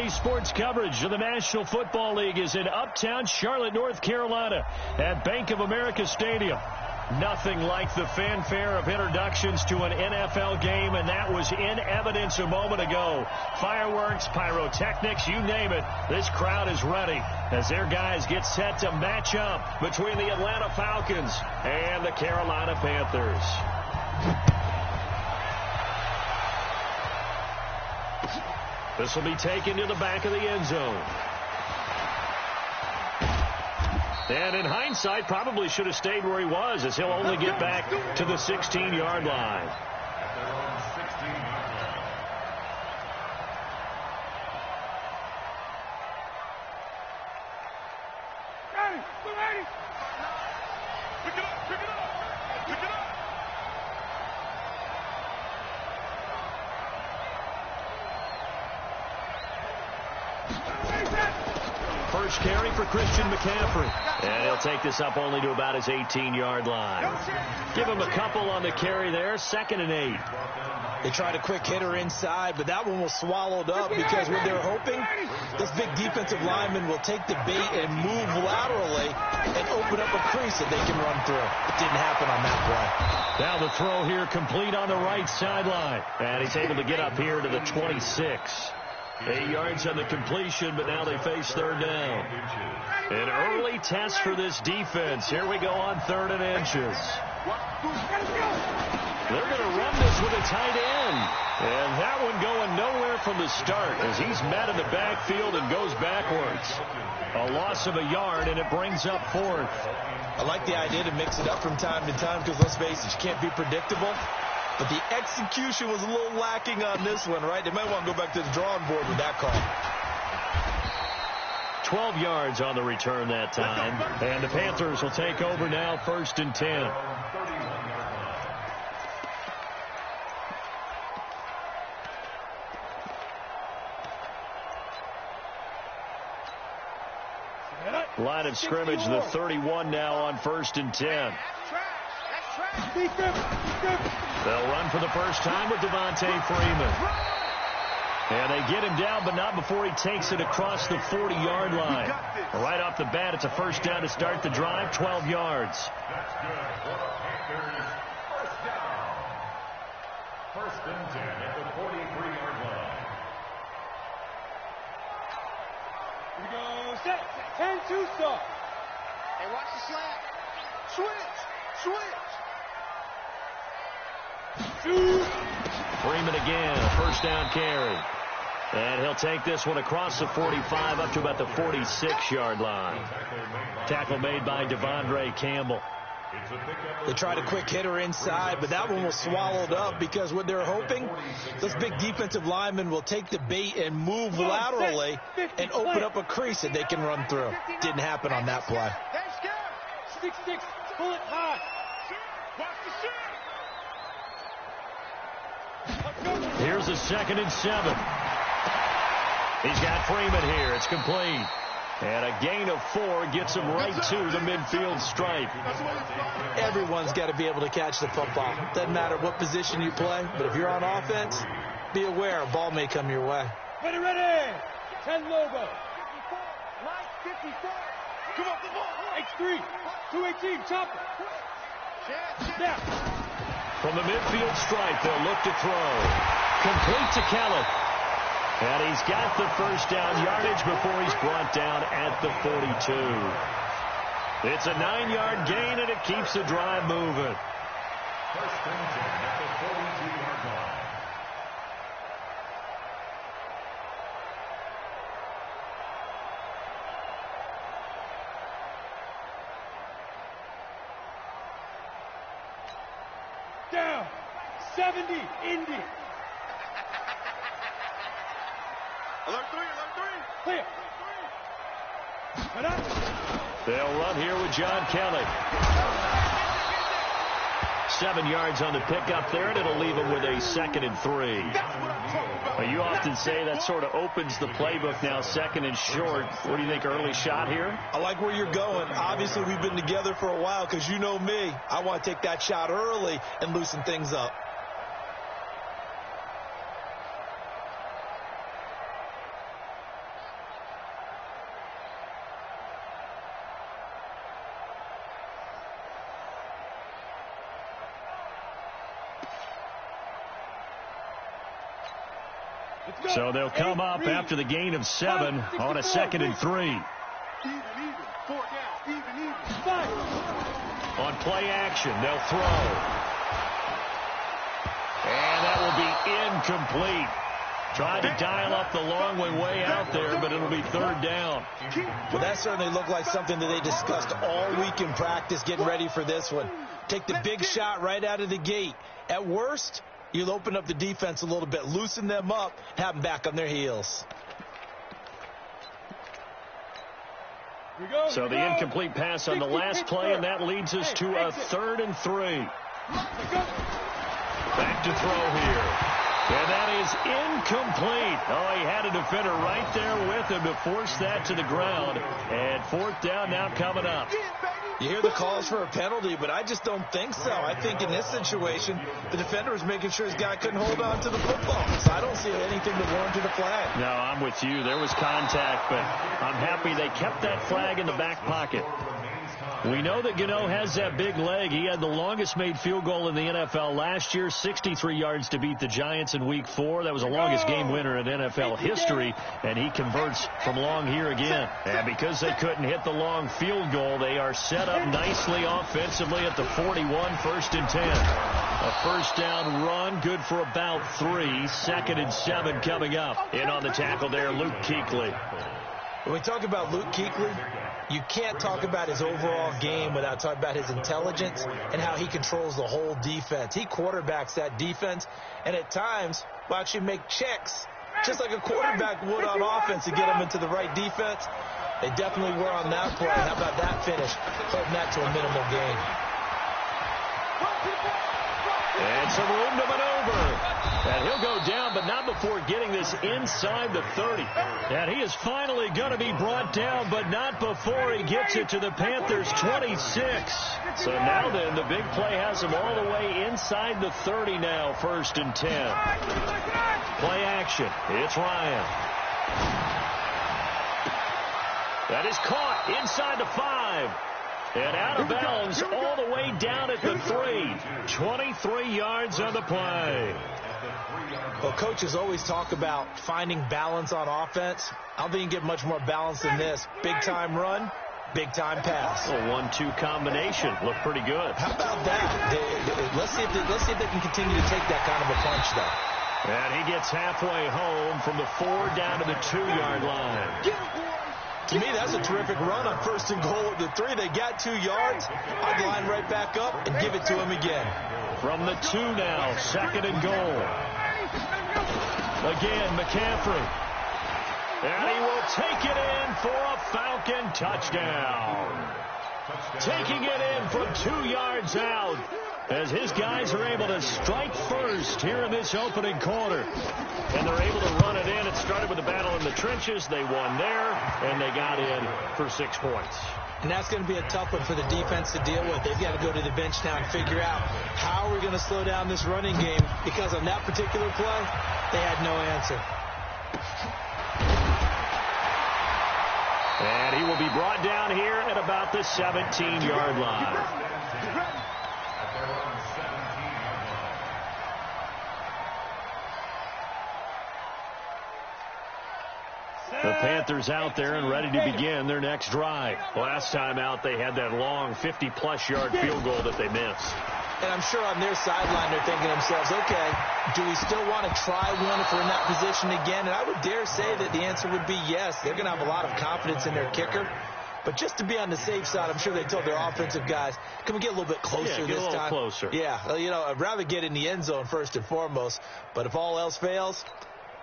Saturday sports coverage of the National Football League is in uptown Charlotte, North Carolina at Bank of America Stadium. Nothing like the fanfare of introductions to an NFL game, and that was in evidence a moment ago. Fireworks, pyrotechnics, you name it. This crowd is ready as their guys get set to match up between the Atlanta Falcons and the Carolina Panthers. This will be taken to the back of the end zone. And in hindsight, probably should have stayed where he was, as he'll only get back to the 16-yard line. First carry for Christian McCaffrey. And he'll take this up only to about his 18-yard line. Give him a couple on the carry there. 2nd and 8. They tried a quick hitter inside, but that one was swallowed up because what they're hoping, this big defensive lineman will take the bait and move laterally and open up a crease that they can run through. It didn't happen on that play. Now the throw here complete on the right sideline. And he's able to get up here to the 26. 8 yards on the completion, but now they face 3rd down. An early test for this defense. Here we go on 3rd and inches. They're going to run this with a tight end. And that one going nowhere from the start as he's met in the backfield and goes backwards. A loss of a yard, and it brings up 4th. I like the idea to mix it up from time to time because, let's face it, you can't be predictable. But the execution was a little lacking on this one, right? They might want to go back to the drawing board with that call. 12 yards on the return that time. And the Panthers will take over now, 1st and 10. Line of scrimmage, the 31 now on 1st and 10. They'll run for the first time with Devontae Freeman. And they get him down, but not before he takes it across the 40-yard line. Right off the bat, it's a first down to start the drive, 12 yards. First and 10 at the 43-yard line. Here we go, set, 10-2 stop. Hey, watch the slant. Switch. Freeman again, a first down carry. And he'll take this one across the 45 up to about the 46-yard line. Tackle made by Devondre Campbell. They tried a quick hitter inside, but that one was swallowed up because what they're hoping, this big defensive lineman will take the bait and move laterally and open up a crease that they can run through. Didn't happen on that play. 6-6, pull it high. Here's a 2nd and 7. He's got Freeman here. It's complete. And a gain of 4 gets him right to the midfield stripe. Everyone's got to be able to catch the football. Doesn't matter what position you play, but if you're on offense, be aware a ball may come your way. Ready. 10 logo. 54. Come on. X3. 218. Chopper. Snap. From the midfield stripe, they'll look to throw. Complete to Kellett. And he's got the first down yardage before he's brought down at the 42. It's a 9-yard gain, and it keeps the drive moving. First and 10 at the 42-yard line. Down. 70, Indy. Alert 3. Clear. They'll run here with John Kelly. 7 yards on the pickup there, and it'll leave him with a 2nd and 3. Well, you often say that sort of opens the playbook now, 2nd and short. What do you think, early shot here? I like where you're going. Obviously, we've been together for a while because you know me. I want to take that shot early and loosen things up. So they'll come up after the gain of 7 on a 2nd and 3. Even. 4 down. Even. 5. On play action, they'll throw. And that will be incomplete. Tried to dial up the long way out there, but it'll be 3rd down. Well, that certainly looked like something that they discussed all week in practice, getting ready for this one. Take the big shot right out of the gate. At worst, you'll open up the defense a little bit, loosen them up, have them back on their heels. So the incomplete pass on the last play, and that leads us to a 3rd and 3. Back to throw here. And that is incomplete. Oh, he had a defender right there with him to force that to the ground. And 4th down now coming up. You hear the calls for a penalty, but I just don't think so. I think in this situation, the defender was making sure his guy couldn't hold on to the football. So I don't see anything that warranted a flag. No, I'm with you. There was contact, but I'm happy they kept that flag in the back pocket. We know that Gano has that big leg. He had the longest made field goal in the NFL last year, 63 yards to beat the Giants in Week 4. That was the longest game winner in NFL history, and he converts from long here again. And because they couldn't hit the long field goal, they are set up nicely offensively at the 41, 1st and 10. A 1st down run, good for about 3. 2nd and 7 coming up. In on the tackle there, Luke Kuechly. When we talk about Luke Kuechly, you can't talk about his overall game without talking about his intelligence and how he controls the whole defense. He quarterbacks that defense, and at times will actually make checks, just like a quarterback would on offense to get them into the right defense. They definitely were on that play. How about that finish? Holding that to a minimal gain. And some room to maneuver. And he'll go down, but not before getting this inside the 30. And he is finally going to be brought down, but not before he gets it to the Panthers' 26. So now then, the big play has him all the way inside the 30 now, 1st and 10. Play action. It's Ryan. That is caught inside the 5. And out of bounds all the way down at the 3. 23 yards on the play. Well, coaches always talk about finding balance on offense. I don't think you can get much more balance than this. Big-time run, big-time pass. A 1-2 combination. Looked pretty good. How about that? Let's see if they can continue to take that kind of a punch, though. And he gets halfway home from the 4 down to the 2-yard line. To me, that's a terrific run on 1st and goal at the 3. They got 2 yards. I'd line right back up and give it to him again. From the 2 now, 2nd and goal. Again, McCaffrey. And he will take it in for a Falcon touchdown. Taking it in from 2 yards out as his guys are able to strike first here in this opening quarter. And they're able to run it in. It started with a battle in the trenches. They won there, and they got in for 6 points. And that's going to be a tough one for the defense to deal with. They've got to go to the bench now and figure out how we're going to slow down this running game, because on that particular play, they had no answer. And he will be brought down here at about the 17-yard line. The Panthers out there and ready to begin their next drive. Last time out, they had that long 50-plus yard field goal that they missed. And I'm sure on their sideline, they're thinking to themselves, okay, do we still want to try one if we're in that position again? And I would dare say that the answer would be yes. They're going to have a lot of confidence in their kicker. But just to be on the safe side, I'm sure they told their offensive guys, can we get a little bit closer this time? Get a little closer. Yeah, you know, I'd rather get in the end zone first and foremost. But if all else fails,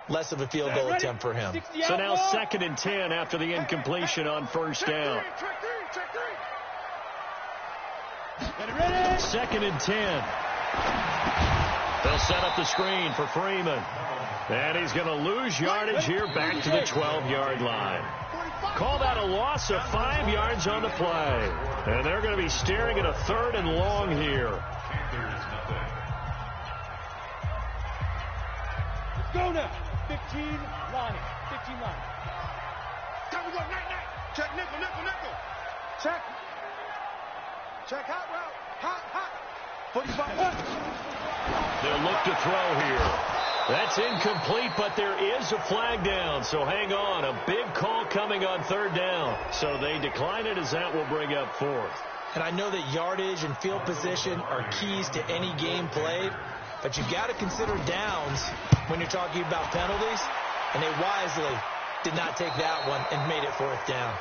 less of a field goal attempt for him. So now 2nd and 10 after the incompletion on 1st down. 2nd and 10. They'll set up the screen for Freeman. And he's going to lose yardage here back to the 12-yard line. Call that a loss of 5 yards on the play. And they're going to be staring at a 3rd and long here. Let's go now. 15 line. 15 line. Time to go. Night. Check nickel. Check. Check hot route. Hot. 45. They'll look to throw here. That's incomplete, but there is a flag down, so hang on. A big call coming on third down. So they decline it as that will bring up fourth. And I know that yardage and field position are keys to any game played, but you've got to consider downs when you're talking about penalties, and they wisely did not take that one and made it fourth down.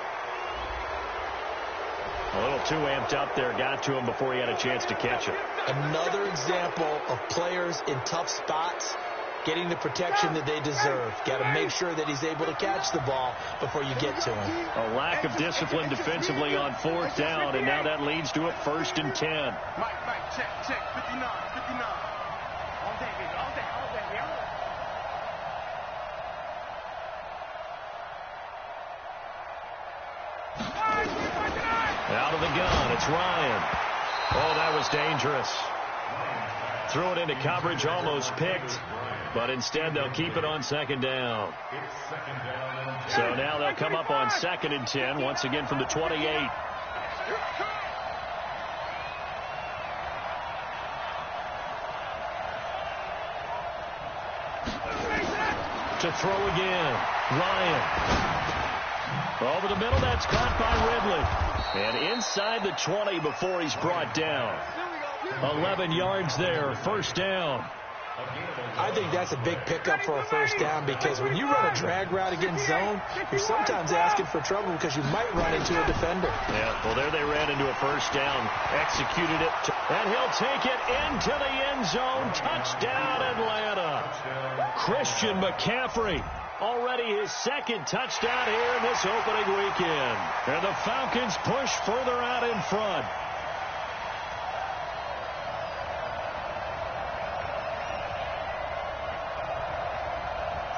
A little too amped up there, got to him before he had a chance to catch it. Another example of players in tough spots getting the protection that they deserve. Got to make sure that he's able to catch the ball before you get to him. A lack of discipline defensively on fourth down, and now that leads to a 1st and 10. Mike, check, 59. All day, baby, all day, yeah. Out of the gun, it's Ryan. Oh, that was dangerous. Threw it into coverage, almost picked. But instead, they'll keep it on 2nd down. So now they'll come up on 2nd and 10, once again from the 28. To throw again, Ryan. Over the middle, that's caught by Ridley. And inside the 20 before he's brought down. 11 yards there, 1st down. I think that's a big pickup for a 1st down, because when you run a drag route against zone, you're sometimes asking for trouble because you might run into a defender. Yeah, well, there they ran into a 1st down, executed it, and he'll take it into the end zone. Touchdown, Atlanta. Christian McCaffrey, already his 2nd touchdown here in this opening weekend. And the Falcons push further out in front.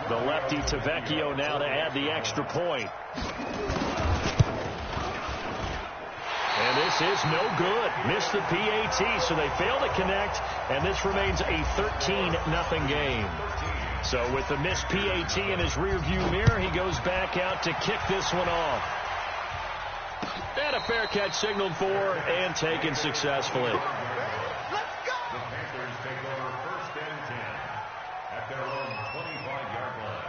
The lefty Tavecchio now to add the extra point. And this is no good. Missed the PAT, so they fail to connect, and this remains a 13-0 game. So with the missed PAT in his rearview mirror, he goes back out to kick this one off. And a fair catch signaled for and taken successfully. The Panthers take over 1st and 10 at their own 25-yard line.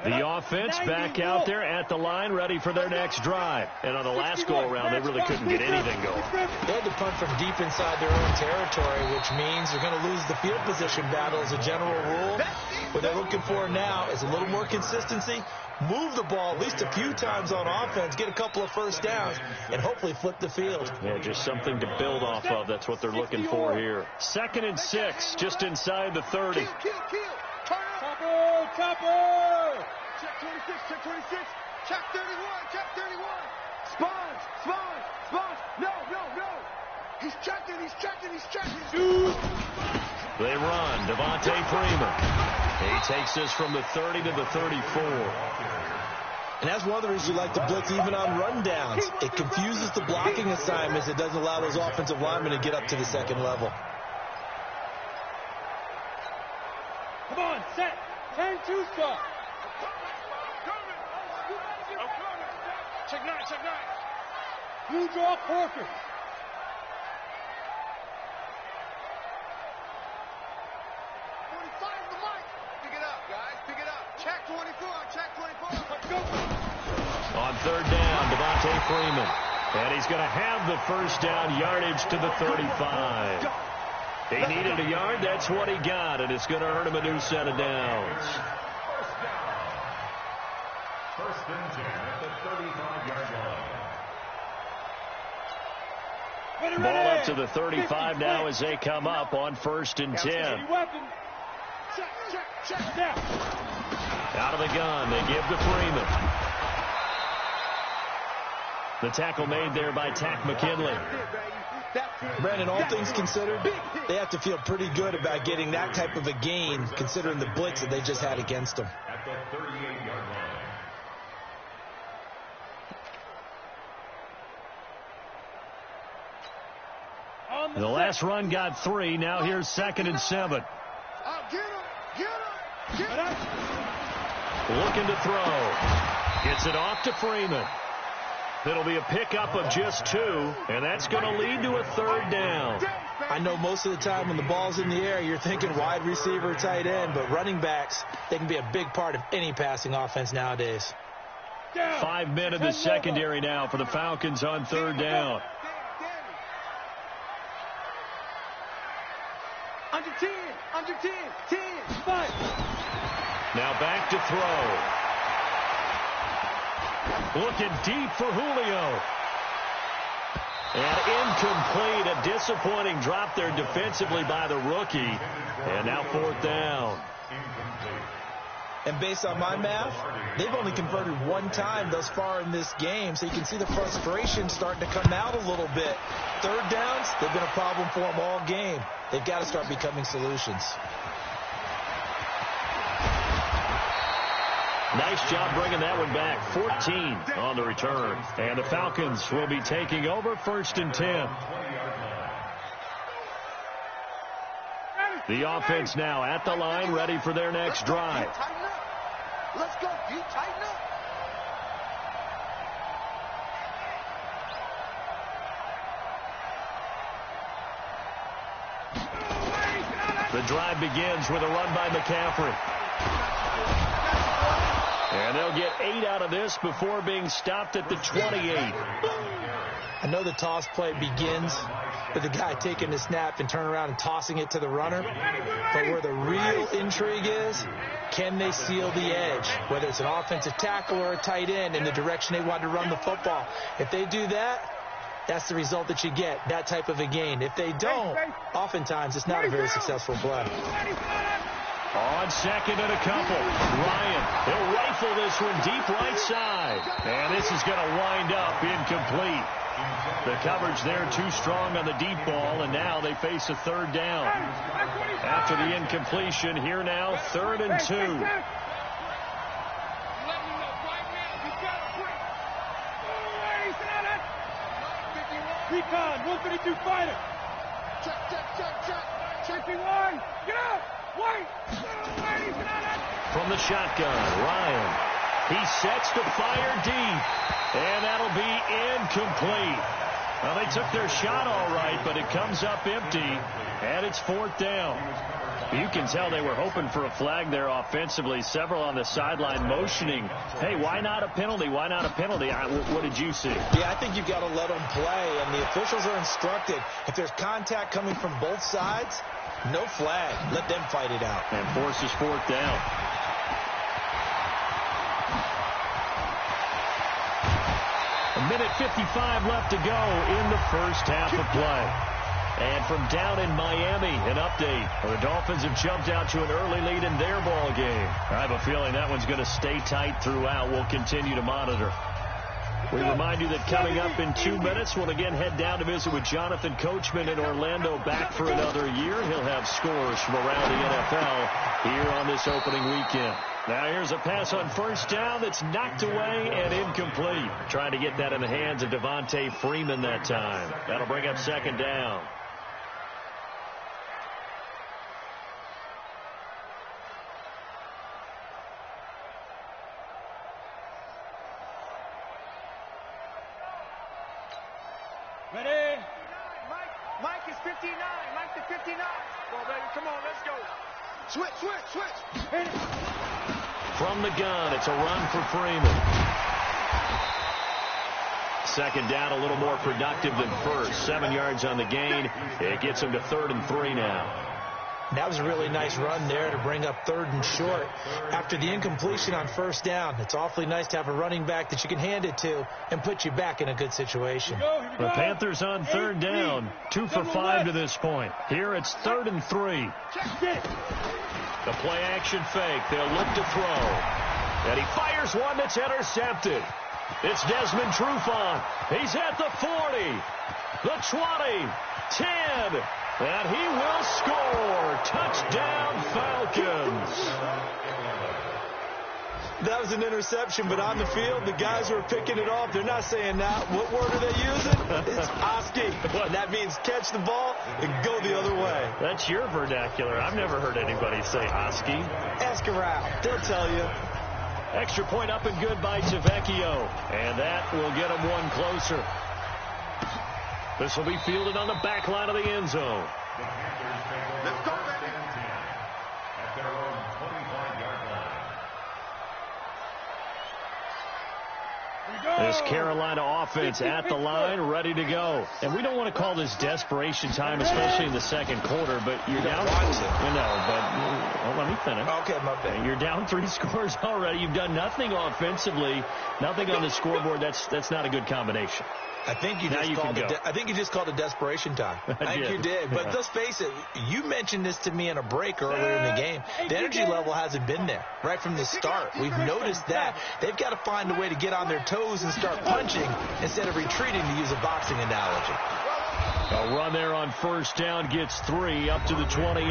The offense back out there at the line, ready for their next drive. And on the last go-around, they really couldn't get anything going. They had to punt from deep inside their own territory, which means they're going to lose the field position battle as a general rule. What they're looking for now is a little more consistency, move the ball at least a few times on offense, get a couple of 1st downs, and hopefully flip the field. Yeah, just something to build off of. That's what they're looking for here. 2nd and 6, just inside the 30. Chopper! Check 26, check 26, check 31, check 31. Spawns. No. He's checking. Dude. They run. Devontae Freeman. He takes this from the 30 to the 34. And that's one of the reasons you like to blitz even on rundowns. It confuses the blocking assignments. It doesn't allow those offensive linemen to get up to the 2nd level. Come on, set. 10-2 spot. Check 9. You draw Porker. 45 the mic. Pick it up, guys. Pick it up. Check 24. Let's go. On 3rd down, Devontae Freeman. And he's going to have the 1st down, yardage to the 35. He needed a yard. That's what he got, and it's going to earn him a new set of downs. 1st and 10 at the 35-yard line. Ball up to the 35 now as they come up on 1st and 10. Check now. Out of the gun, they give to Freeman. The tackle made there by Tack McKinley. Brandon, all things considered, they have to feel pretty good about getting that type of a gain, considering the blitz that they just had against them. At the 38-yard line. The last run got 3. Now here's 2nd and 7. Get him. Looking to throw. Gets it off to Freeman. It'll be a pickup of just 2, and that's going to lead to a 3rd down. I know most of the time when the ball's in the air, you're thinking wide receiver, tight end, but running backs, they can be a big part of any passing offense nowadays. 5 men in the secondary now for the Falcons on 3rd down. Under 10, 10, 5. Now back to throw. Looking deep for Julio. And incomplete. A disappointing drop there defensively by the rookie. And now 4th down. And based on my math, they've only converted 1 time thus far in this game, so you can see the frustration starting to come out a little bit. 3rd downs, they've been a problem for them all game. They've got to start becoming solutions. Nice job bringing that one back. 14 on the return. And the Falcons will be taking over 1st and 10. The offense now at the line, ready for their next drive. Let's go. You tighten up. The drive begins with a run by McCaffrey. And they'll get 8 out of this before being stopped at the 28. I know the toss play begins with the guy taking the snap and turning around and tossing it to the runner. But where the real intrigue is, can they seal the edge, whether it's an offensive tackle or a tight end, in the direction they want to run the football? If they do that, that's the result that you get, that type of a gain. If they don't, oftentimes it's not a very successful play. On 2nd and a couple, Ryan, he'll rifle this one deep right side. And this is going to wind up incomplete. The coverage there too strong on the deep ball, and now they face a 3rd down. After the incompletion, here now, 3rd and 2. Recon, 152 fighter. Check. Checking one. Get out. Wait. From the shotgun, Ryan. He sets to fire deep. And that'll be incomplete. Well, they took their shot all right, but it comes up empty. And it's 4th down. You can tell they were hoping for a flag there offensively. Several on the sideline motioning, hey, why not a penalty? Why not a penalty? What did you see? Yeah, I think you've got to let them play, and the officials are instructed. If there's contact coming from both sides, no flag. Let them fight it out. And forces 4th down. A minute 55 left to go in the first half of play. And from down in Miami, an update. The Dolphins have jumped out to an early lead in their ball game. I have a feeling that one's going to stay tight throughout. We'll continue to monitor. We remind you that coming up in 2 minutes, we'll again head down to visit with Jonathan Coachman in Orlando, back for another year. He'll have scores from around the NFL here on this opening weekend. Now here's a pass on 1st down that's knocked away and incomplete. Trying to get that in the hands of Devontae Freeman that time. That'll bring up 2nd down. Ready? Mike is 59. Mike to 59. Come on, baby. Come on, let's go. Switch. Hit it. From the gun, it's a run for Freeman. 2nd down, a little more productive than first. 7 yards on the gain. It gets him to 3rd and 3 now. That was a really nice run there to bring up 3rd and short. After the incompletion on 1st down, it's awfully nice to have a running back that you can hand it to and put you back in a good situation. Here we go. The Panthers on 3rd down. 2 for 5 to this point. Here it's 3rd and 3. The play action fake. They'll look to throw. And he fires one that's intercepted. It's Desmond Trufant. He's at the 40, the 20, 10. And he will score. Touchdown, Falcons. That was an interception, but on the field, the guys who are picking it off, they're not saying that. What word are they using? It's Oski. And that means catch the ball and go the other way. That's your vernacular. I've never heard anybody say Oski. Ask around. They'll tell you. Extra point up and good by Tavecchio. And that will get him one closer. This will be fielded on the back line of the end zone. Let's go, baby. At their own 25-yard line. This Carolina offense at the line, ready to go. And we don't want to call this desperation time, especially in the second quarter, but you're down. Let me finish. Okay, my bad. You're down 3 scores already. You've done nothing offensively, nothing on the scoreboard. That's not a good combination. I think you just called it desperation time. I think you did. But let's face it, you mentioned this to me in a break earlier in the game. The energy level hasn't been there right from the start. We've noticed that. They've got to find a way to get on their toes and start punching instead of retreating, to use a boxing analogy. A run there on first down gets 3 up to the 28.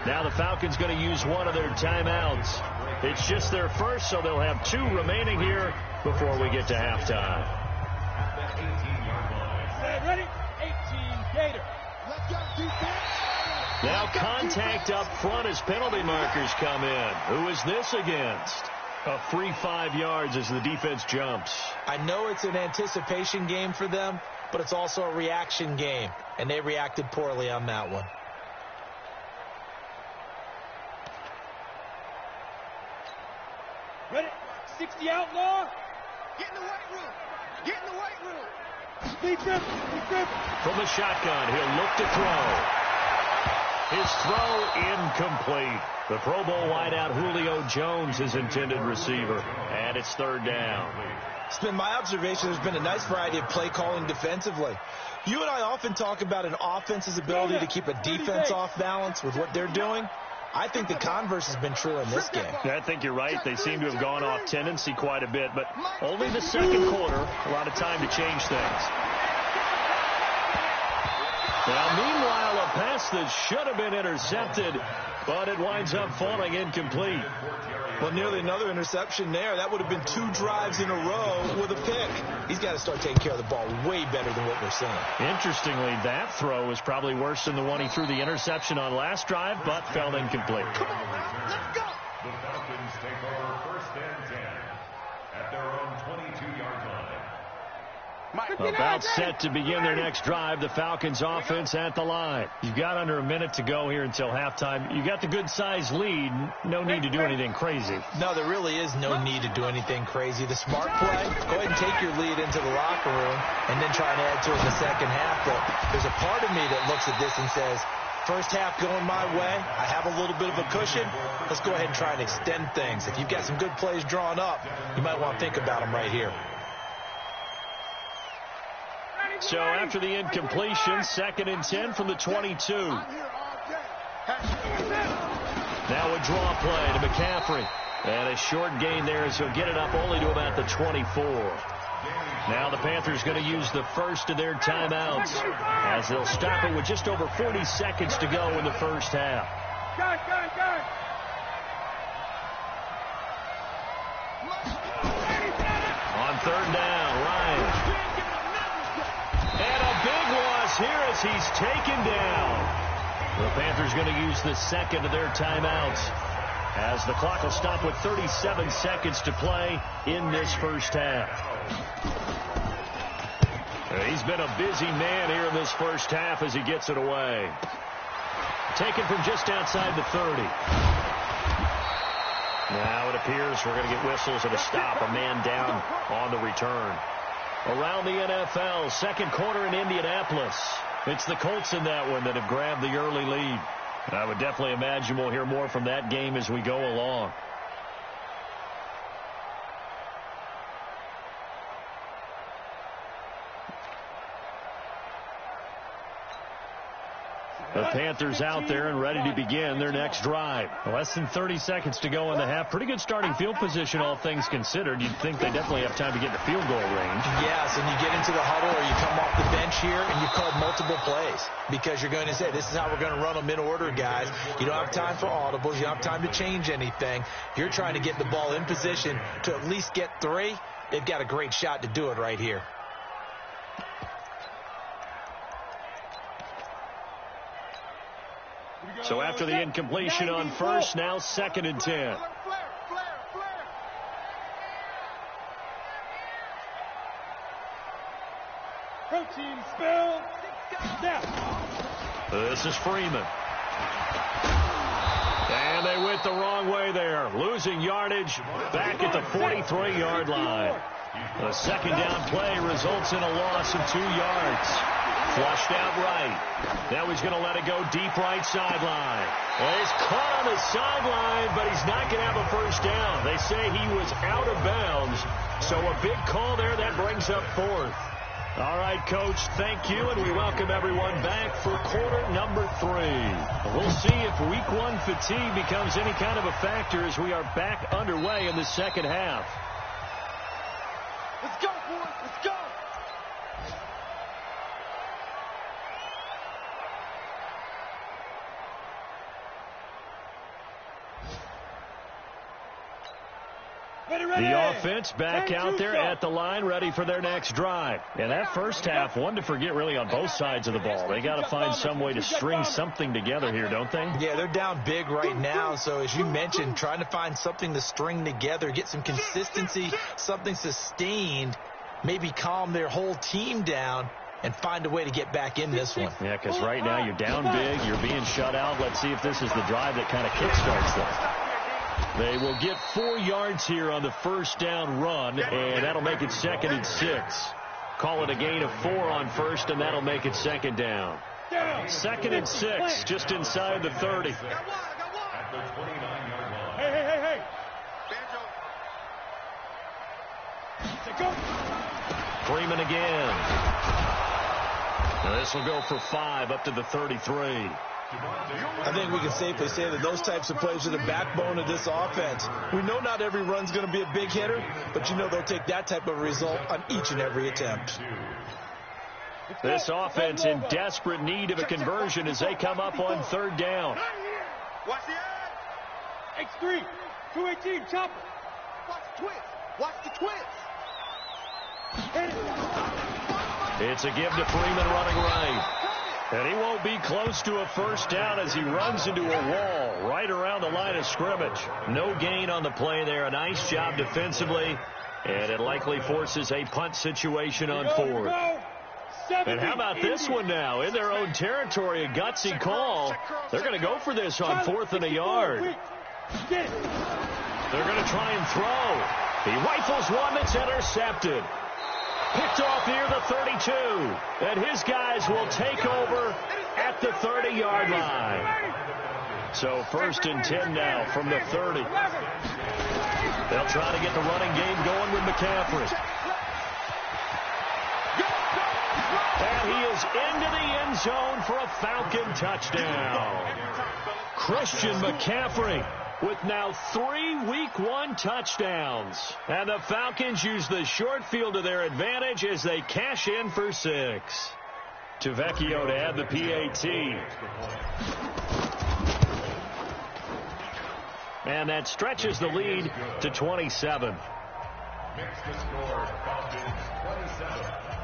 Now the Falcons going to use one of their timeouts. It's just their first, so they'll have 2 remaining here before we get to halftime. Ready? 18 Gator. Let's go, defense. Now contact up front as penalty markers come in. Who is this against? A free 5 yards as the defense jumps. I know it's an anticipation game for them, but it's also a reaction game, and they reacted poorly on that one. Ready? 60 outlaw. Get in the weight room. Get in the weight room. Speed grip. From the shotgun, he'll look to throw. His throw incomplete. The Pro Bowl wideout Julio Jones, his intended receiver. And it's 3rd down. It's been my observation there's been a nice variety of play calling defensively. You and I often talk about an offense's ability to keep a defense off balance with what they're doing. I think the converse has been true in this game. I think you're right. They seem to have gone off tendency quite a bit, but only the second quarter. A lot of time to change things. Now, meanwhile, a pass that should have been intercepted, but it winds up falling incomplete. Well, nearly another interception there. That would have been 2 drives in a row with a pick. He's got to start taking care of the ball way better than what we're seeing. Interestingly, that throw was probably worse than the one he threw the interception on last drive, but fell incomplete. Come on, man. Let's go. The Falcons take over 1st and 10 at their own 22-yard line. About set to begin their next drive, the Falcons offense at the line. You've got under a minute to go here until halftime. You got the good-sized lead. No need to do anything crazy. No, there really is no need to do anything crazy. The smart play, go ahead and take your lead into the locker room and then try and add to it in the second half. But there's a part of me that looks at this and says, first half going my way, I have a little bit of a cushion. Let's go ahead and try and extend things. If you've got some good plays drawn up, you might want to think about them right here. So after the incompletion, 2nd and 10 from the 22. Now a draw play to McCaffrey. And a short gain there as he'll get it up only to about the 24. Now the Panthers going to use the first of their timeouts as they'll stop it with just over 40 seconds to go in the first half. On 3rd down, Ryan. And a big loss here as he's taken down. The Panthers going to use the second of their timeouts as the clock will stop with 37 seconds to play in this first half. He's been a busy man here in this first half as he gets it away. Taken from just outside the 30. Now it appears we're going to get whistles and a stop. A man down on the return. Around the NFL, second quarter in Indianapolis. It's the Colts in that one that have grabbed the early lead. I would definitely imagine we'll hear more from that game as we go along. The Panthers out there and ready to begin their next drive. Less than 30 seconds to go in the half. Pretty good starting field position, all things considered. You'd think they definitely have time to get in the field goal range. Yes, and you get into the huddle or you come off the bench here and you've called multiple plays because you're going to say, this is how we're going to run them in order, guys. You don't have time for audibles. You don't have time to change anything. You're trying to get the ball in position to at least get 3. They've got a great shot to do it right here. So after the incompletion on first, now 2nd and 10. team spell. Now. This is Freeman. And they went the wrong way there. Losing yardage back at the 43-yard line. The second down play results in a loss of 2 yards. Flushed out right. Now he's going to let it go deep right sideline. Well, he's caught on the sideline, but he's not going to have a first down. They say he was out of bounds. So a big call there that brings up 4th. All right, Coach, thank you, and we welcome everyone back for quarter number 3. We'll see if Week 1 fatigue becomes any kind of a factor as we are back underway in the second half. Let's go, boys. Let's go. The offense back out there at the line, ready for their next drive. And that first half, one to forget really on both sides of the ball. They got to find some way to string something together here, don't they? Yeah, they're down big right now. So as you mentioned, trying to find something to string together, get some consistency, something sustained, maybe calm their whole team down and find a way to get back in this one. Yeah, because right now you're down big, you're being shut out. Let's see if this is the drive that kind of kickstarts them. They will get 4 yards here on the first down run, and that'll make it 2nd and 6. Call it a gain of 4 on first, and that'll make it 2nd down. 2nd and 6, just inside the 30. At the 29-yard line. Hey. Freeman again. Now this will go for 5 up to the 33. I think we can safely say that those types of plays are the backbone of this offense. We know not every run's going to be a big hitter, but you know they'll take that type of result on each and every attempt. This offense in desperate need of a conversion as they come up on 3rd down. Watch the edge. X3, 218, chopper. Watch the twins. Watch the twins. It's a give to Freeman running right. And he won't be close to a first down as he runs into a wall right around the line of scrimmage. No gain on the play there. A nice job defensively. And it likely forces a punt situation on 4th. And how about this one now? In their own territory, a gutsy call. They're going to go for this on 4th and a yard. They're going to try and throw. He rifles one that's intercepted. Picked off near the 32. And his guys will take over at the 30-yard line. So 1st and 10 now from the 30. They'll try to get the running game going with McCaffrey. And he is into the end zone for a Falcon touchdown. Christian McCaffrey with now 3 Week 1 touchdowns. And the Falcons use the short field to their advantage as they cash in for 6. Tavecchio to add the PAT. And that stretches the lead to 27.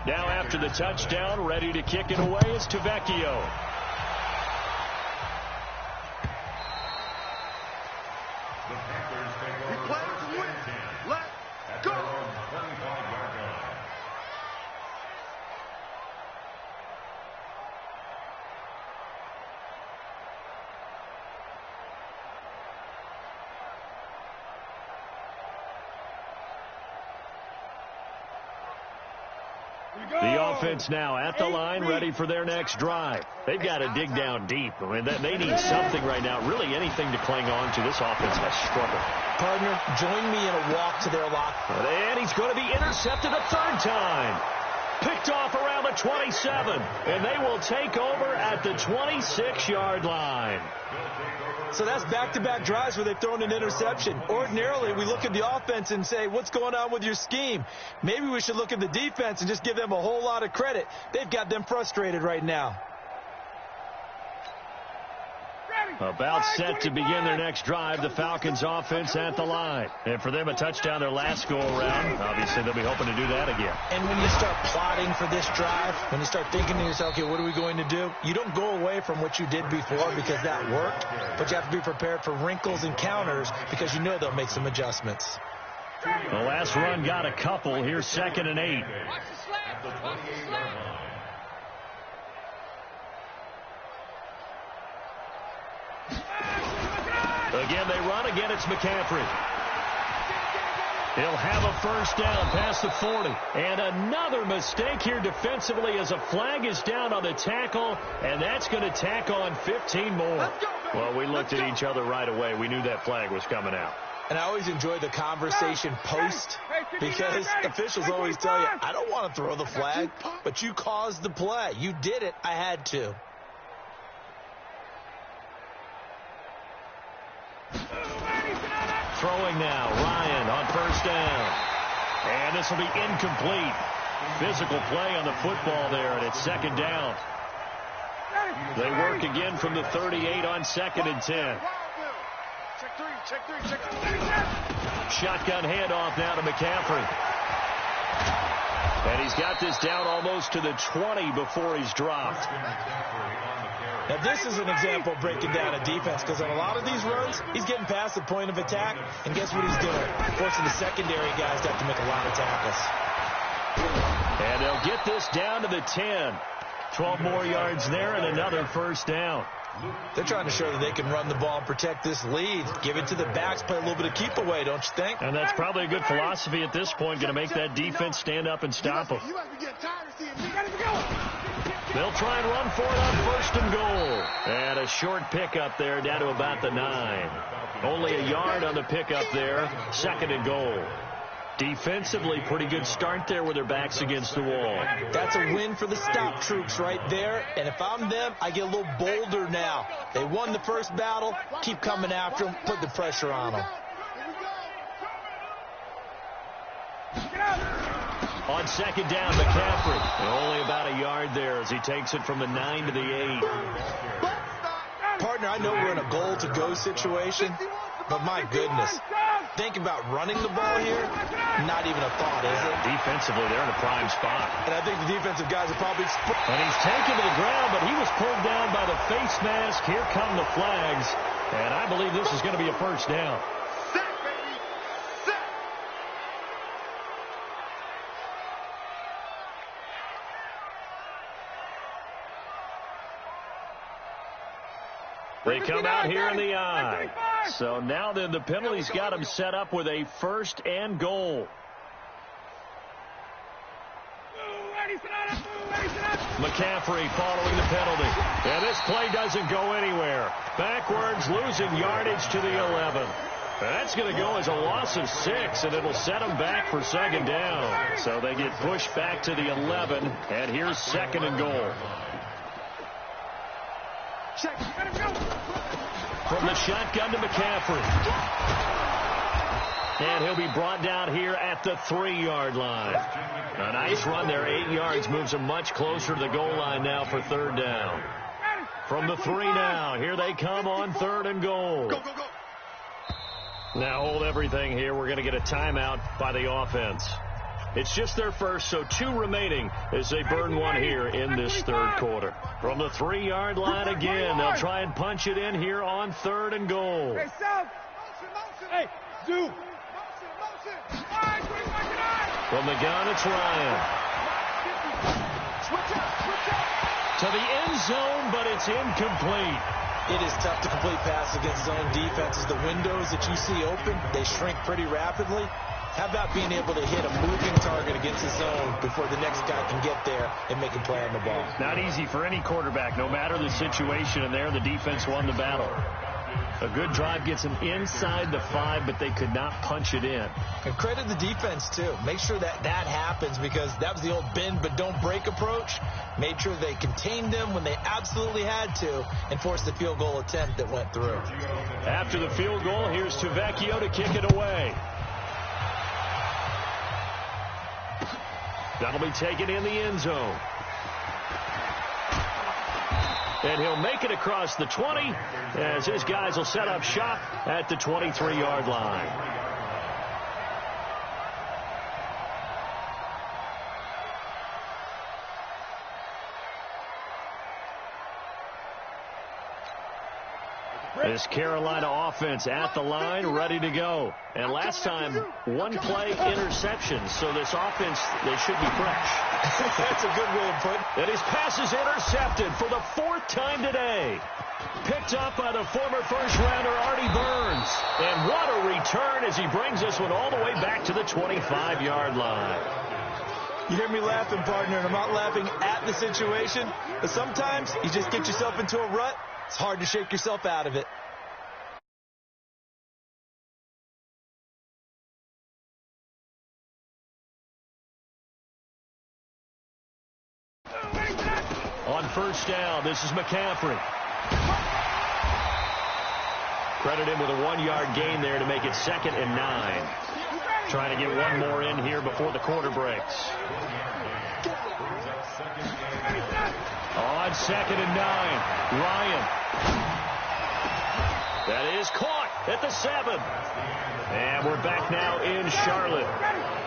Now after the touchdown, ready to kick it away is Tavecchio. The offense now at the line, ready for their next drive. They've got to dig down deep. I mean, they need something right now, really anything to cling on to. This offense has struggled. Partner, join me in a walk to their lock. And he's going to be intercepted a 3rd time. Picked off around the 27, and they will take over at the 26-yard line. So that's back-to-back drives where they've thrown an interception. Ordinarily, we look at the offense and say, what's going on with your scheme? Maybe we should look at the defense and just give them a whole lot of credit. They've got them frustrated right now. About set to begin their next drive, the Falcons offense at the line. And for them, a touchdown their last go-around. Obviously, they'll be hoping to do that again. And when you start plotting for this drive, when you start thinking to yourself, okay, what are we going to do? You don't go away from what you did before because that worked, but you have to be prepared for wrinkles and counters because you know they'll make some adjustments. The last run got a couple. Here's 2nd and 8. Again, they run. Again, it's McCaffrey. He'll have a first down past the 40. And another mistake here defensively as a flag is down on the tackle, and that's going to tack on 15 more. Well, we looked at each other right away. We knew that flag was coming out. And I always enjoy the conversation post because officials always tell you, I don't want to throw the flag, but you caused the play. You did it. I had to. Throwing now, Ryan on first down. And this will be incomplete. Physical play on the football there, and it's second down. They work again from the 38 on 2nd and 10. Shotgun handoff now to McCaffrey. And he's got this down almost to the 20 before he's dropped. Now, this is an example of breaking down a defense because on a lot of these runs, he's getting past the point of attack, and guess what he's doing? Forcing the secondary guys to have to make a lot of tackles. And they'll get this down to the 10. 12 more yards there and another first down. They're trying to show that they can run the ball and protect this lead. Give it to the backs, play a little bit of keep away, don't you think? And that's probably a good philosophy at this point, going to make that defense stand up and stop them. They'll try and run for it on first and goal. And a short pickup there down to about the 9. Only a yard on the pickup there. 2nd and goal. Defensively, pretty good start there with their backs against the wall. That's a win for the stop troops right there. And if I'm them, I get a little bolder now. They won the first battle. Keep coming after them. Put the pressure on them. On second down, McCaffrey. And only about a yard there as he takes it from the 9 to the 8. Partner, I know we're in a goal-to-go situation, but my goodness. Think about running the ball here. Not even a thought, is it? Defensively, they're in a prime spot. And I think the defensive guys are probably... And he's taken to the ground, but he was pulled down by the face mask. Here come the flags. And I believe this is going to be a first down. They come out here in the eye. So now then the penalty's got him set up with a first and goal. McCaffrey following the penalty. And this play doesn't go anywhere. Backwards, losing yardage to the 11. That's going to go as a loss of 6, and it'll set them back for second down. So they get pushed back to the 11, and here's 2nd and goal. From the shotgun to McCaffrey. And he'll be brought down here at the 3-yard line. A nice run there, 8 yards, moves him much closer to the goal line now for 3rd down. From the 3 now, here they come on 3rd and goal. Now hold everything here. We're going to get a timeout by the offense. It's just their first, so 2 remaining as they burn one here in this 3rd quarter. From the 3-yard line again, they'll try and punch it in here on 3rd and goal. Hey, South. Hey, do. From the gun, it's Ryan. To the end zone, but it's incomplete. It is tough to complete pass against zone defenses. The windows that you see open, they shrink pretty rapidly. How about being able to hit a moving target against the zone before the next guy can get there and make a play on the ball? Not easy for any quarterback, no matter the situation, and there the defense won the battle. A good drive gets them inside the 5, but they could not punch it in. And credit the defense, too. Make sure that happens because that was the old bend but don't break approach. Made sure they contained them when they absolutely had to and forced the field goal attempt that went through. After the field goal, here's Tavecchio to kick it away. That'll be taken in the end zone. And he'll make it across the 20 as his guys will set up shop at the 23-yard line. This Carolina offense at the line, ready to go. And last time, 1 play interception. So this offense, they should be fresh. That's a good way of putting it. And his pass is intercepted for the 4th time today. Picked picked up by the former first-rounder Artie Burns. And what a return as he brings this one all the way back to the 25-yard line. You hear me laughing, partner, and I'm not laughing at the situation. But sometimes you just get yourself into a rut. It's hard to shake yourself out of it. On first down, this is McCaffrey. Credit him with a 1-yard gain there to make it 2nd and 9. Trying to get one more in here before the quarter breaks. On 2nd and 9, Ryan. That is caught at the 7. And we're back now in Charlotte.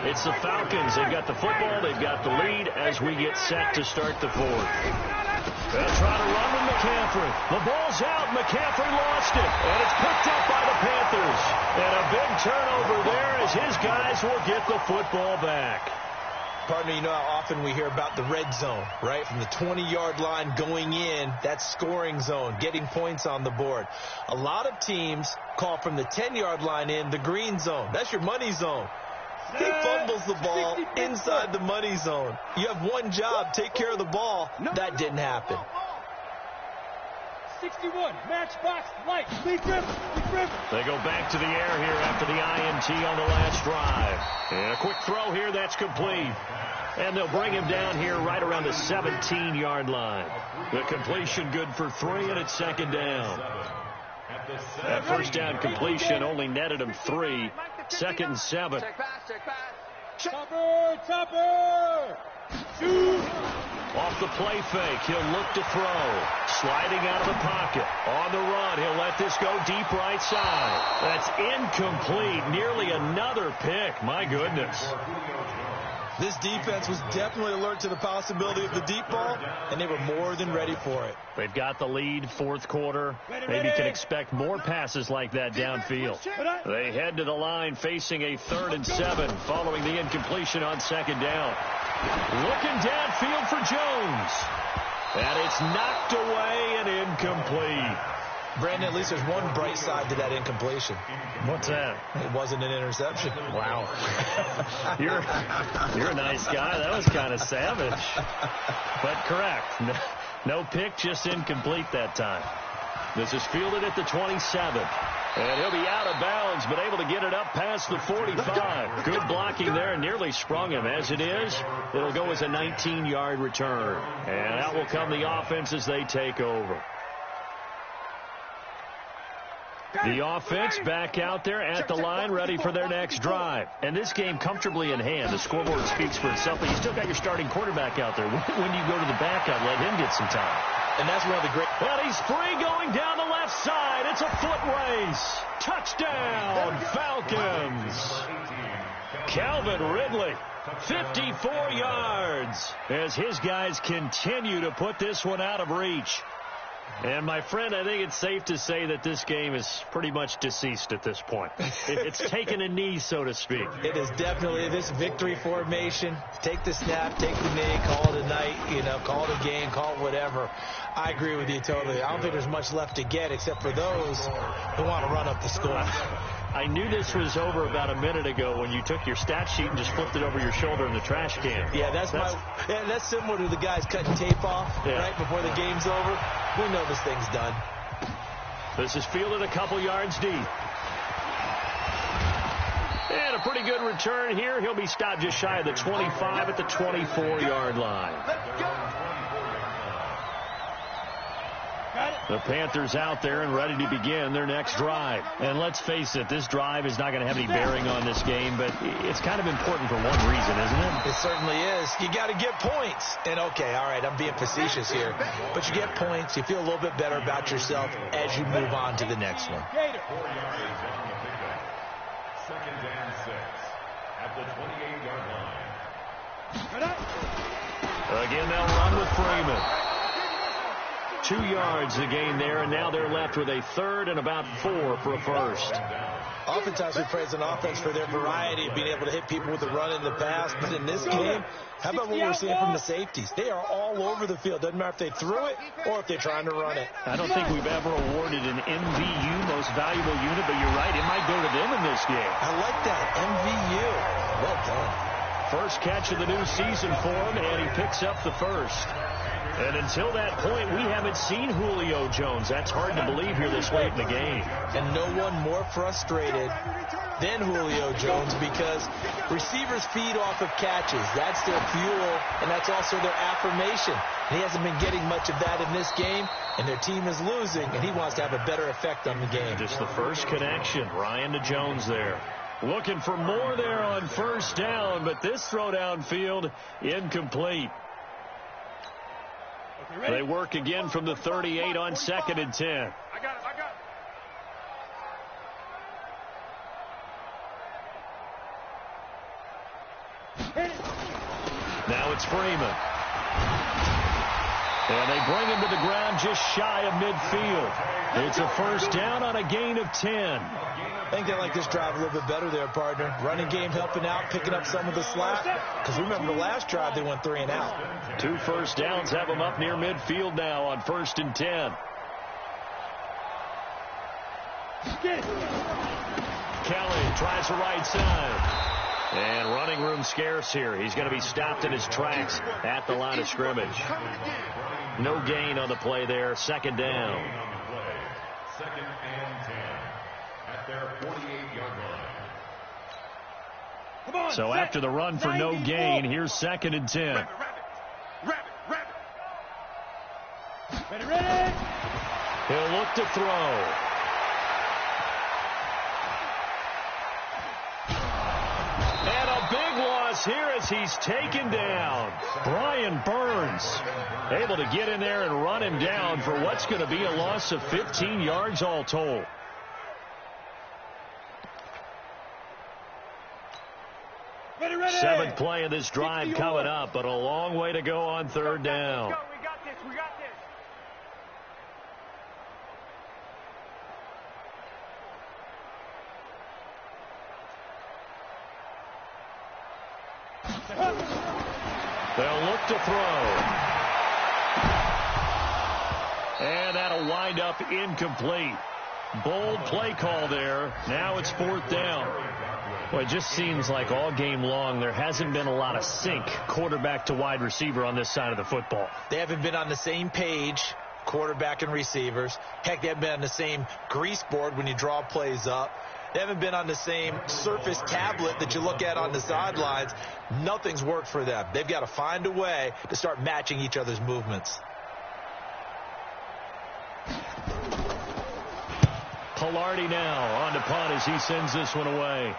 It's the Falcons. They've got the football. They've got the lead as we get set to start the 4th. They'll try to run with McCaffrey. The ball's out. McCaffrey lost it. And it's picked up by the Panthers. And a big turnover there as his guys will get the football back. Partner, you know how often we hear about the red zone, right? From the 20-yard line going in, that's scoring zone, getting points on the board. A lot of teams call from the 10-yard line in the green zone. That's your money zone. He fumbles the ball inside the money zone. You have one job, take care of the ball. That didn't happen. 61, matchbox, light, Lee Griffin. They go back to the air here after the INT on the last drive. And a quick throw here, that's complete. And they'll bring him down here right around the 17-yard line. The completion good for 3, and it's 2nd down. That first down completion only netted him 3. 2nd and 7. Topper! Shoot! Off the play fake, he'll look to throw. Sliding out of the pocket. On the run, he'll let this go deep right side. That's incomplete. Nearly another pick. My goodness. This defense was definitely alert to the possibility of the deep ball, and they were more than ready for it. They've got the lead, 4th quarter. Maybe can expect more passes like that downfield. They head to the line facing a 3rd and 7 following the incompletion on 2nd down. Looking downfield for Jones. And it's knocked away and incomplete. Brandon, at least there's one bright side to that incompletion. What's that? It wasn't an interception. Wow. You're a nice guy. That was kind of savage. But correct. No pick, just incomplete that time. This is fielded at the 27. And he'll be out of bounds, but able to get it up past the 45. Good blocking there, nearly sprung him. As it is, it'll go as a 19-yard return. And out will come the offense as they take over. The offense back out there at the line, ready for their next drive. And this game comfortably in hand. The scoreboard speaks for itself, but you still got your starting quarterback out there. When you go to the backup, let him get some time. And that's one of the great... And he's free going down the left side. It's a foot race. Touchdown, Falcons. Calvin Ridley, 54 yards, as his guys continue to put this one out of reach. And, my friend, I think it's safe to say that this game is pretty much deceased at this point. It's taken a knee, so to speak. It is definitely this victory formation. Take the snap, take the knee, call it a night, call it a game, call it whatever. I agree with you totally. I don't think there's much left to get except for those who want to run up the score. I knew this was over about a minute ago when you took your stat sheet and just flipped it over your shoulder in the trash can. Yeah, that's similar to the guys cutting tape off right before the game's over. We know this thing's done. This is fielded a couple yards deep. And a pretty good return here. He'll be stopped just shy of the 25 at the 24-yard line. The Panthers out there and ready to begin their next drive. And let's face it, this drive is not going to have any bearing on this game, but it's kind of important for one reason, isn't it? It certainly is. You got to get points. And, okay, all right, I'm being facetious here. But you get points. You feel a little bit better about yourself as you move on to the next one. 2nd and 6 at the 28-yard line. Again, they'll run with Freeman. 2 yards the gain there, and now they're left with a 3rd and about 4 for a first. Oftentimes we praise an offense for their variety of being able to hit people with the run in the pass, but in this game, how about what we're seeing from the safeties? They are all over the field. Doesn't matter if they threw it or if they're trying to run it. I don't think we've ever awarded awarded an MVU, Most Valuable Unit, but you're right, it might go to them in this game. I like that, MVU. Well done. First catch of the new season for him, and he picks up the first. And until that point, we haven't seen Julio Jones. That's hard to believe here this late in the game. And no one more frustrated than Julio Jones because receivers feed off of catches. That's their fuel, and that's also their affirmation. And he hasn't been getting much of that in this game, and their team is losing, and he wants to have a better effect on the game. Just the first connection, Ryan to Jones there. Looking for more there on first down, but this throw downfield incomplete. They work again from the 38 on 2nd and 10. I got it. Now it's Freeman. And they bring him to the ground just shy of midfield. It's a first down on a gain of 10. I think they like this drive a little bit better there, partner. Running game helping out, picking up some of the slack. Because remember the last drive, they went 3 and out. 2 first downs have them up near midfield now on 1st and 10. Kelly tries the right side. And running room scarce here. He's going to be stopped in his tracks at the line of scrimmage. No gain on the play there. 2nd down. 2nd and 10 at their 48-yard line. So after the run for no gain, here's 2nd and 10. Ready. He'll look to throw. And a big loss here as he's taken down. Brian Burns able to get in there and run him down for what's going to be a loss of 15 yards all told. Ready. 7th play of this drive coming up, but a long way to go on 3rd down. We got this. They'll look to throw. And that'll wind up incomplete. Bold play call there. Now it's 4th down. Well, it just seems like all game long there hasn't been a lot of sync quarterback to wide receiver on this side of the football. They haven't been on the same page, quarterback and receivers. Heck, they haven't been on the same grease board when you draw plays up. They haven't been on the same surface tablet that you look at on the sidelines. Nothing's worked for them. They've got to find a way to start matching each other's movements. Pilardi now on to punt as he sends this one away.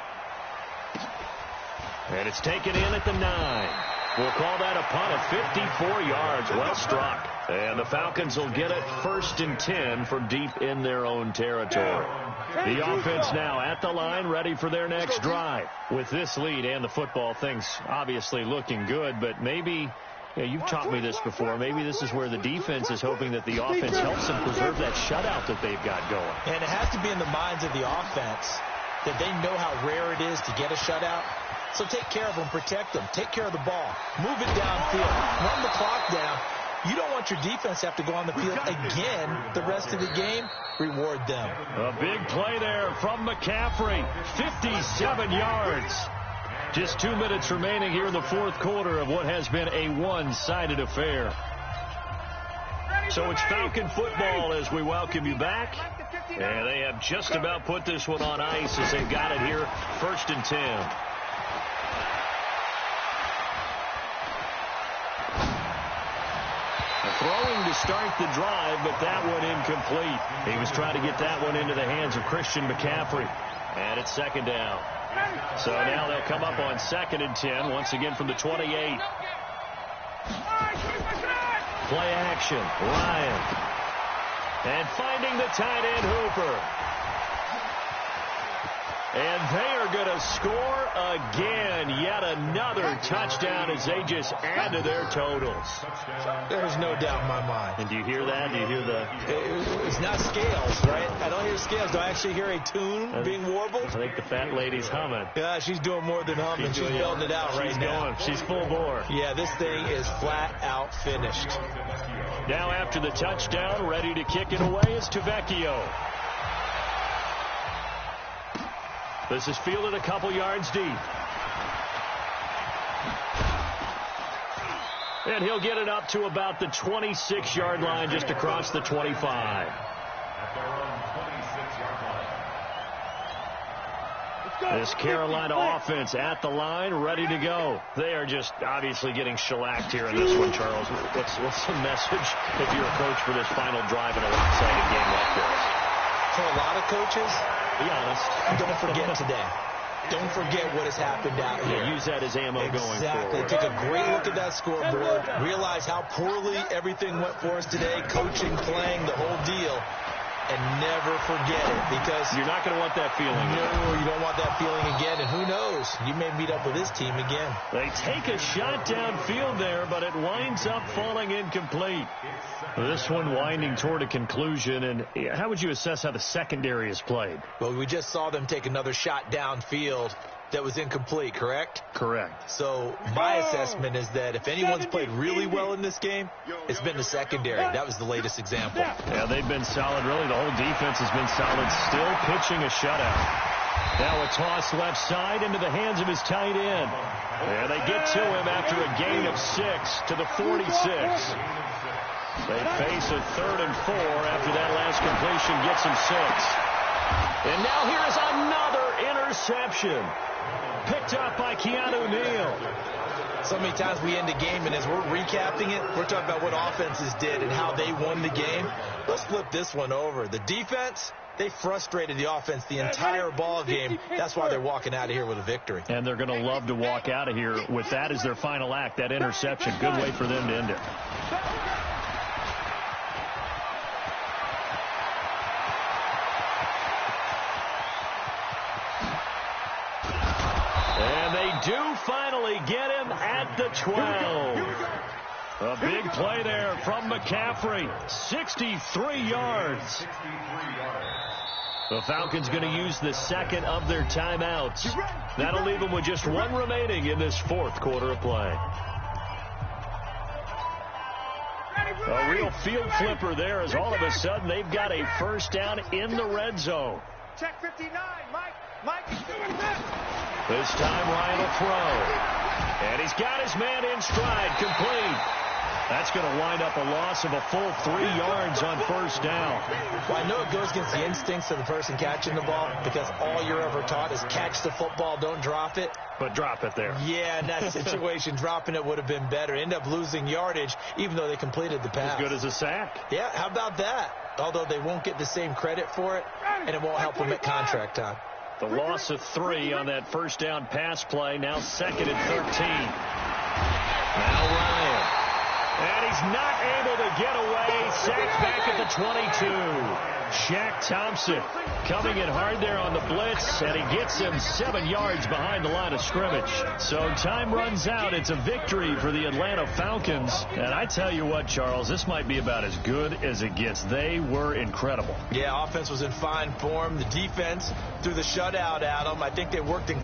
And it's taken in at the 9. We'll call that a punt of 54 yards. Well struck. And the Falcons will get it 1st and 10 from deep in their own territory. The offense now at the line, ready for their next drive. With this lead and the football, things obviously looking good, but maybe, you've taught me this before, maybe this is where the defense is hoping that the offense helps them preserve that shutout that they've got going. And it has to be in the minds of the offense that they know how rare it is to get a shutout. So take care of them, protect them, take care of the ball, move it downfield, run the clock down. You don't want your defense to have to go on the field again the rest of the game. Reward them. A big play there from McCaffrey. 57 yards. Just 2 minutes remaining here in the 4th quarter of what has been a one-sided affair. So it's Falcon football as we welcome you back. And they have just about put this one on ice as they've got it here 1st and 10. Throwing to start the drive, but that one incomplete. He was trying to get that one into the hands of Christian McCaffrey. And it's 2nd down. So now they'll come up on 2nd and 10, once again from the 28. Play action, Ryan. And finding the tight end, Hooper. And they are going to score again. Yet another touchdown as they just add to their totals. There's no doubt in my mind. And do you hear that? Do you hear the... It's not scales, right? I don't hear scales. Do I actually hear a tune being warbled? I think the fat lady's humming. Yeah, she's doing more than humming. She's belting it out right now. She's going. She's full bore. Yeah, this thing is flat out finished. Now after the touchdown, ready to kick it away is Tavecchio. This is fielded a couple yards deep. And he'll get it up to about the 26-yard line, just across the 25. This Carolina offense at the line, ready to go. They are just obviously getting shellacked here in this one, Charles. What's the message if you're a coach for this final drive in a one-sided game like this? For a lot of coaches, be honest, don't forget today. Don't forget what has happened out here. Use that as ammo going forward. Exactly. Take a great look at that scoreboard. Realize how poorly everything went for us today. Coaching, playing, the whole deal. And never forget it, because you're not going to want that feeling. No, you don't want that feeling again. And who knows? You may meet up with this team again. They take a shot downfield there, but it winds up falling incomplete. This one winding toward a conclusion. And how would you assess how the secondary is played? Well, we just saw them take another shot downfield that was incomplete, correct? Correct. So my assessment is that if anyone's played really well in this game, it's been the secondary. That was the latest example. Yeah, they've been solid. Really, the whole defense has been solid. Still pitching a shutout. Now a toss left side into the hands of his tight end. And they get to him after a gain of 6 to the 46. They face a 3rd and 4 after that last completion gets him 6. And now here is another interception. Picked up by Keanu Neal. So many times we end a game, and as we're recapping it, we're talking about what offenses did and how they won the game. Let's flip this one over. The defense, they frustrated the offense the entire ball game. That's why they're walking out of here with a victory. And they're going to love to walk out of here with that as their final act, that interception. Good way for them to end it. Do finally get him at the 12. A big play there from McCaffrey. 63 yards. The Falcons going to use the second of their timeouts. That'll leave them with just one remaining in this 4th quarter of play. A real field flipper there, as all of a sudden they've got a first down in the red zone. Check 59, Mike. Mike is doing this. This time Ryan will throw. And he's got his man in stride, complete. That's going to wind up a loss of a full 3 yards on first down. Well, I know it goes against the instincts of the person catching the ball, because all you're ever taught is catch the football, don't drop it. But drop it there. Yeah, in that situation, dropping it would have been better. End up losing yardage, even though they completed the pass. As good as a sack. Yeah, how about that? Although they won't get the same credit for it, and it won't help them at contract time. The loss of 3 on that first down pass play. Now 2nd and 13. Now Ryan. And he's not able to get away. Sacked back at the 22. Shaq Thompson coming in hard there on the blitz, and he gets him 7 yards behind the line of scrimmage. So time runs out. It's a victory for the Atlanta Falcons. And I tell you what, Charles, this might be about as good as it gets. They were incredible. Yeah, offense was in fine form. The defense, through the shutout, Adam, I think they worked in